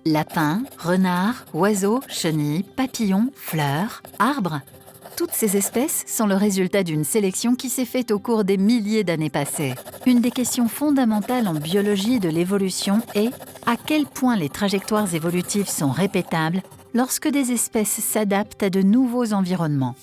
Lapins, renards, oiseaux, chenilles, papillons, fleurs, arbres. Toutes ces espèces sont le résultat d'une sélection qui s'est faite au cours des milliers d'années passées. Une des questions fondamentales en biologie de l'évolution est à quel point les trajectoires évolutives sont répétables lorsque des espèces s'adaptent à de nouveaux environnements.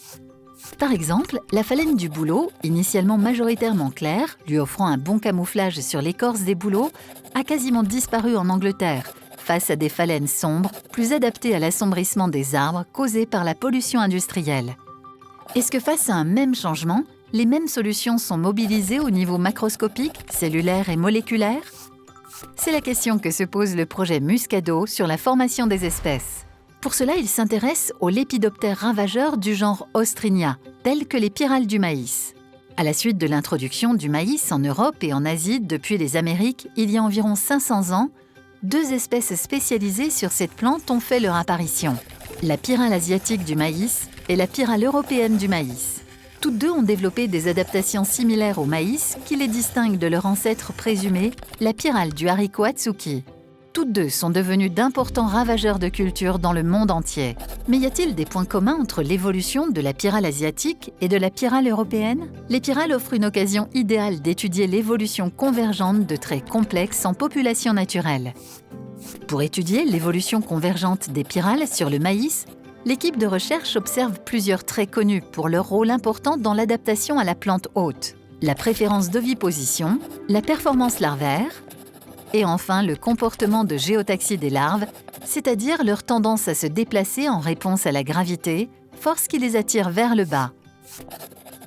Par exemple, la phalène du bouleau, initialement majoritairement claire, lui offrant un bon camouflage sur l'écorce des bouleaux, a quasiment disparu en Angleterre, face à des phalènes sombres, plus adaptées à l'assombrissement des arbres causé par la pollution industrielle. Est-ce que face à un même changement, les mêmes solutions sont mobilisées au niveau macroscopique, cellulaire et moléculaire? C'est la question que se pose le projet Muscado sur la formation des espèces. Pour cela, il s'intéresse aux lépidoptères ravageurs du genre Ostrinia, tels que les pyrales du maïs. À la suite de l'introduction du maïs en Europe et en Asie depuis les Amériques, il y a environ 500 ans, 2 espèces spécialisées sur cette plante ont fait leur apparition. La pyrale asiatique du maïs et la pyrale européenne du maïs. Toutes deux ont développé des adaptations similaires au maïs qui les distinguent de leur ancêtre présumé, la pyrale du haricot Atsuki. Toutes deux sont devenues d'importants ravageurs de culture dans le monde entier. Mais y a-t-il des points communs entre l'évolution de la pyrale asiatique et de la pyrale européenne? Les pyrales offrent une occasion idéale d'étudier l'évolution convergente de traits complexes en population naturelle. Pour étudier l'évolution convergente des pyrales sur le maïs, l'équipe de recherche observe plusieurs traits connus pour leur rôle important dans l'adaptation à la plante hôte. La préférence d'oviposition, la performance larvaire, et enfin le comportement de géotaxie des larves, c'est-à-dire leur tendance à se déplacer en réponse à la gravité, force qui les attire vers le bas.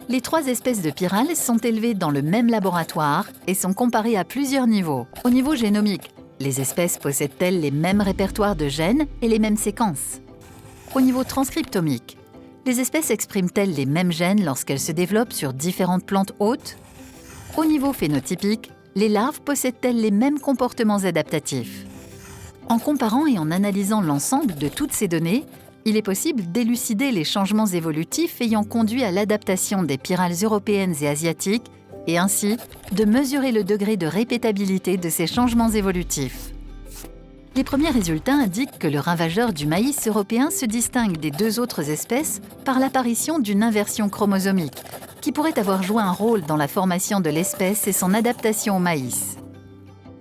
Les 3 espèces de pyrales sont élevées dans le même laboratoire et sont comparées à plusieurs niveaux. Au niveau génomique, les espèces possèdent-elles les mêmes répertoires de gènes et les mêmes séquences? Au niveau transcriptomique, les espèces expriment-elles les mêmes gènes lorsqu'elles se développent sur différentes plantes hôtes? Au niveau phénotypique, les larves possèdent-elles les mêmes comportements adaptatifs? En comparant et en analysant l'ensemble de toutes ces données, il est possible d'élucider les changements évolutifs ayant conduit à l'adaptation des pyrales européennes et asiatiques et ainsi de mesurer le degré de répétabilité de ces changements évolutifs. Les premiers résultats indiquent que le ravageur du maïs européen se distingue des 2 autres espèces par l'apparition d'une inversion chromosomique, qui pourrait avoir joué un rôle dans la formation de l'espèce et son adaptation au maïs.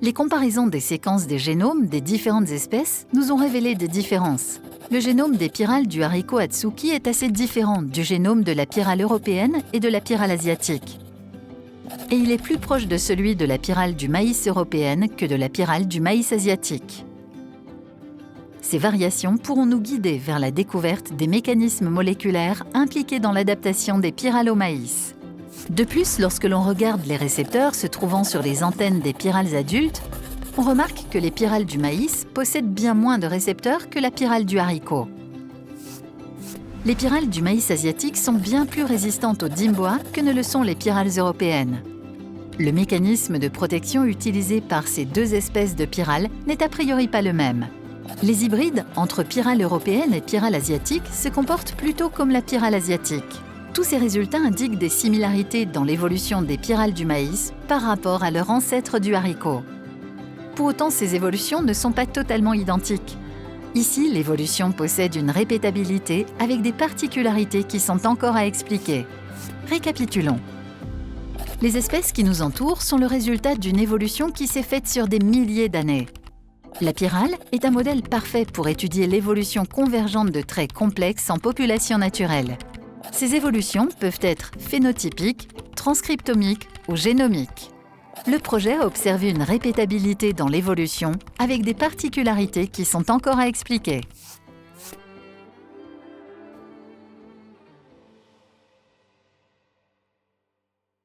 Les comparaisons des séquences des génomes des différentes espèces nous ont révélé des différences. Le génome des pyrales du haricot Atsuki est assez différent du génome de la pyrale européenne et de la pyrale asiatique. Et il est plus proche de celui de la pyrale du maïs européenne que de la pyrale du maïs asiatique. Ces variations pourront nous guider vers la découverte des mécanismes moléculaires impliqués dans l'adaptation des pyrales au maïs. De plus, lorsque l'on regarde les récepteurs se trouvant sur les antennes des pyrales adultes, on remarque que les pyrales du maïs possèdent bien moins de récepteurs que la pyrale du haricot. Les pyrales du maïs asiatique sont bien plus résistantes au dimboa que ne le sont les pyrales européennes. Le mécanisme de protection utilisé par ces 2 espèces de pyrales n'est a priori pas le même. Les hybrides entre pyrale européenne et pyrale asiatique se comportent plutôt comme la pyrale asiatique. Tous ces résultats indiquent des similarités dans l'évolution des pyrales du maïs par rapport à leur ancêtre du haricot. Pour autant, ces évolutions ne sont pas totalement identiques. Ici, l'évolution possède une répétabilité avec des particularités qui sont encore à expliquer. Récapitulons. Les espèces qui nous entourent sont le résultat d'une évolution qui s'est faite sur des milliers d'années. La pyrale est un modèle parfait pour étudier l'évolution convergente de traits complexes en population naturelle. Ces évolutions peuvent être phénotypiques, transcriptomiques ou génomiques. Le projet a observé une répétabilité dans l'évolution avec des particularités qui sont encore à expliquer.